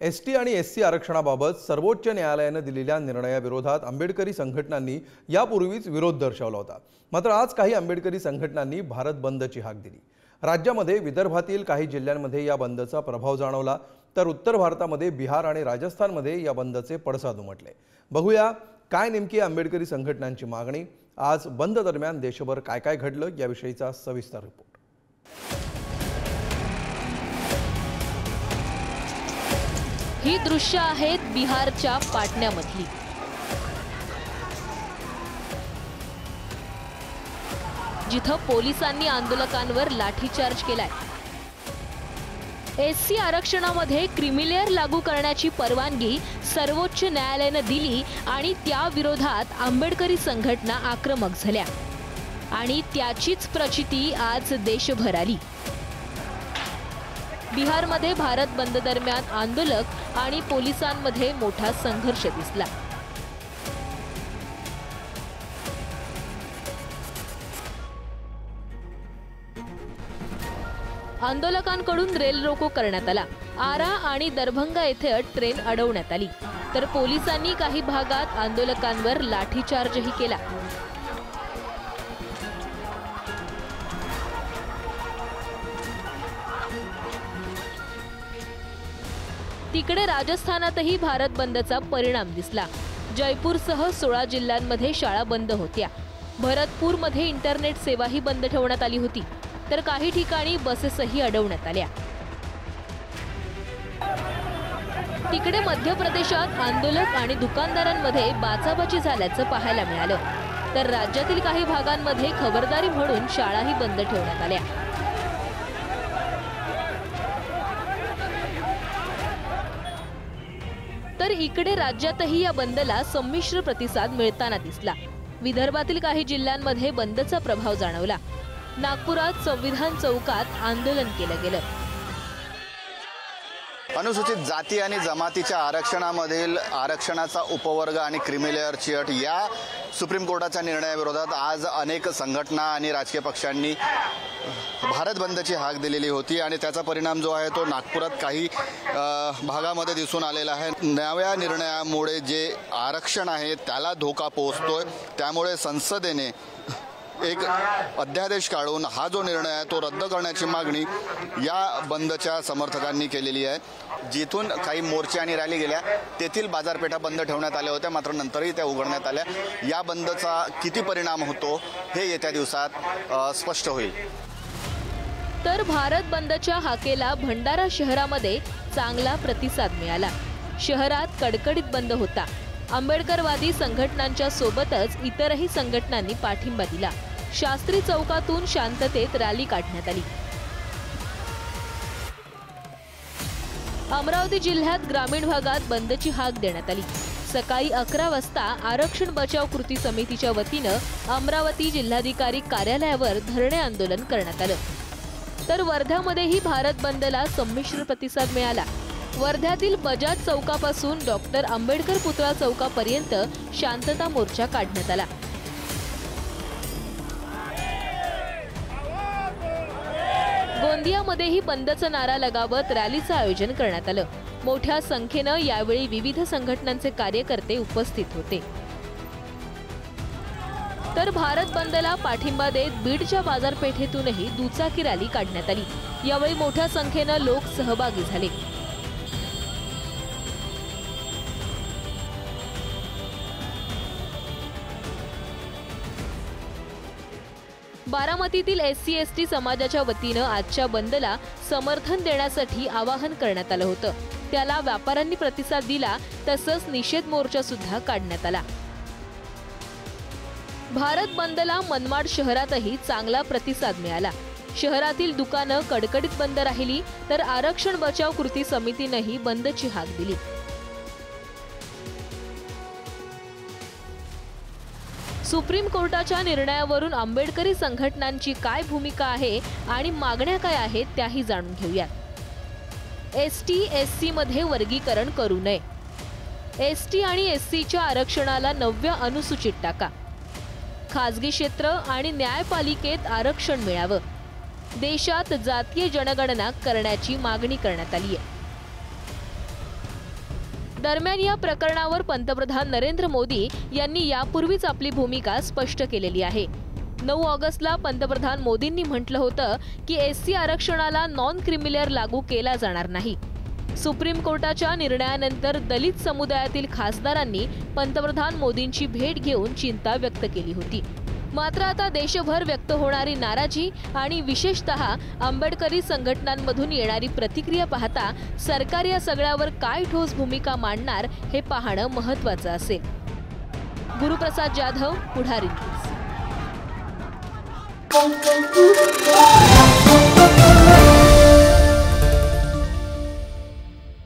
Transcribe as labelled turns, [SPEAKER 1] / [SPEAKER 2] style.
[SPEAKER 1] ST आणि SC आरक्षणाबाबत सर्वोच्च न्यायालयाने दिलेल्या निर्णयाविरोधात आंबेडकरी संघटनांनी यापूर्वीच विरोध दर्शवला होता। मात्र आज काही आंबेडकरी संघटनांनी भारत बंदची हाक दिली। राज्यामध्ये विदर्भातील काही जिल्ह्यांमध्ये या बंदचा प्रभाव जाणवला, तर उत्तर भारतामध्ये बिहार आणि राजस्थानमध्ये या बंदचे पडसाद उमटले। बघूया काय नेमकी आंबेडकरी संघटनांची मागणी, आज बंद दरम्यान देशभर काय काय घडलं याविषयीचा सविस्तर रिपोर्ट।
[SPEAKER 2] ही दृश्य आहेत बिहारच्या पाटण्यामधली। जिथं पोलिसांनी आंदोलकांवर लाठीचार्ज केलाय। एससी आरक्षणामध्ये क्रिमिलेअर लागू करण्याची परवानगी सर्वोच्च न्यायालयाने दिली आणि त्या विरोधात आंबेडकरी संघटना आक्रमक झाल्या आणि त्याचीच प्रचिती आज देशभर आली। बिहारमध्ये भारत बंद दरम्यान आंदोलक आणि पोलिसांमध्ये मोठा संघर्ष दिसला। आंदोलकांकडून रेल रोको करण्यात आला। आरा आणि दरभंगा येथे ट्रेन अडवण्यात आली, तर पोलिसांनी काही भागात आंदोलकांवर लाठीचार्जही केला। तिकडे राजस्थानातही भारत बंदचा परिणाम दिसला। जयपूरसह 16 जिल्ह्यांमध्ये शाळा बंद होत्या। भरतपूरमध्ये इंटरनेट सेवाही बंद ठेवण्यात आली होती, तर काही ठिकाणी बसेसही अडवण्यात आल्या। तिकडे मध्य प्रदेशात आंदोलक आणि दुकानदारांमध्ये बाचाबाची झाल्याचं पाहायला मिळालं, तर राज्यातील काही भागांमध्ये खबरदारी म्हणून शाळाही बंद ठेवण्यात आल्या। तर इकडे राज्यातही या बंदला संमिश्र प्रतिसाद मिळताना दिसला। विदर्भातील काही जिल्ह्यांमध्ये बंदचा प्रभाव जाणवला। नागपुरात संविधान चौकात आंदोलन केलं गेलं।
[SPEAKER 3] अनुसूचित जाती आणि जमातीच्या आरक्षणामधील आरक्षणाचा उपवर्ग आणि क्रिमिलेअरची अट या सुप्रीम कोर्टाच्या निर्णयाविरोधात आज अनेक संघटना आणि राजकीय पक्षांनी भारत बंदची हाक दिलेली होती आणि त्याचा परिणाम जो आहे तो नागपुरात काही भागामध्ये दिसून आलेला आहे। नव्या निर्णयामुळे जे आरक्षण आहे त्याला धोका पोहोचतोय, त्यामुळे संसदेने एक अध्यादेश काढून हा जो निर्णय आहे तो रद्द करण्याची मागणी या बंदच्या समर्थकांनी केलेली आहे। जिथून काही मोर्चे आणि रॅली गेल्या तेथील बाजारपेठा बंद ठेवण्यात आल्या होत्या, मात्र नंतरही त्या उघडण्यात आल्या। या बंदचा किती परिणाम होतो हे येत्या दिवसात स्पष्ट होईल।
[SPEAKER 2] तर भारत बंदच्या हाकेला भंडारा शहरामध्ये चांगला प्रतिसाद मिळाला। शहरात कडकडीत बंद होता। आंबेडकरवादी संघटनांच्या सोबतच इतरही संघटनांनी पाठिंबा दिला। शास्त्री चौकातून शांततेत रॅली काढण्यात आली। अमरावती जिल्ह्यात ग्रामीण भागात बंदची हाक देण्यात आली। सकाळी 11 वाजता आरक्षण बचाव कृती समितीच्या वतीनं अमरावती जिल्हाधिकारी कार्यालयावर धरणे आंदोलन करण्यात आलं। तर वर्ध्यामध्येही भारत बंदला संमिश्र प्रतिसाद मिळाला। वर्ध्यातील बजाज चौकापासून डॉक्टर आंबेडकर पुतळा चौकापर्यंत शांतता मोर्चा काढण्यात आला। गोंदियामध्येही बंदचा नारा लगावत रॅलीचं आयोजन करण्यात आलं। मोठ्या संख्येनं यावेळी विविध संघटनांचे कार्यकर्ते उपस्थित होते। तर भारत बंदला पाठिंबा देत बीडच्या बाजारपेठेतूनही दुचाकी रॅली काढण्यात आली। यावेळी मोठ्या संख्येनं लोक सहभागी झाले। बारामतीतील एससी एसटी समाजाच्या वतीनं आजच्या बंदला समर्थन देण्यासाठी आवाहन करण्यात आलं होतं। त्याला व्यापाऱ्यांनी प्रतिसाद दिला, तसंच निषेध मोर्चा सुद्धा काढण्यात आला। भारत बंदला मनमाड शहरातही चांगला प्रतिसाद मिळाला। शहरातील दुकानं कडकडीत बंद राहिली, तर आरक्षण बचाव कृती समितीनेही बंदची हाक दिली। सुप्रीम कोर्टाच्या निर्णयावरून आंबेडकरी संघटनांची काय भूमिका आहे आणि मागण्या काय आहेत त्याही जाणून घेऊयात। एसटी एससी मध्ये वर्गीकरण करू नये। एसटी आणि एससीच्या आरक्षणाला 9व्या अनुसूचित टाका। खासगी क्षेत्र आणि न्यायपालिकेत आरक्षण मिळावं। देशात जातीय जनगणना करण्याची मागणी करण्यात आली आहे। दरम्यान या प्रकरणावर पंतप्रधान नरेंद्र मोदी यांनी यापूर्वीच आपली भूमिका स्पष्ट केलेली आहे। 9 ऑगस्टला पंतप्रधान मोदींनी म्हटलं होतं की एससी आरक्षणाला नॉन क्रिमिलेअर लागू केला जाणार नाही। सुप्रीम कोर्टाच्या निर्णयानंतर दलित समुदायातील खासदारांनी पंतप्रधान मोदींची भेट घेऊन चिंता व्यक्त केली होती। मात्र आता देशभर व्यक्त होणारी नाराजी आणि विशेषतः आंबेडकरी संघटनांमधून येणारी प्रतिक्रिया पाहता सरकार या सगळ्यावर काय ठोस भूमिका मांडणार हे पाहणं महत्त्वाचं असेल। गुरुप्रसाद जाधव, पुढारी न्यूज।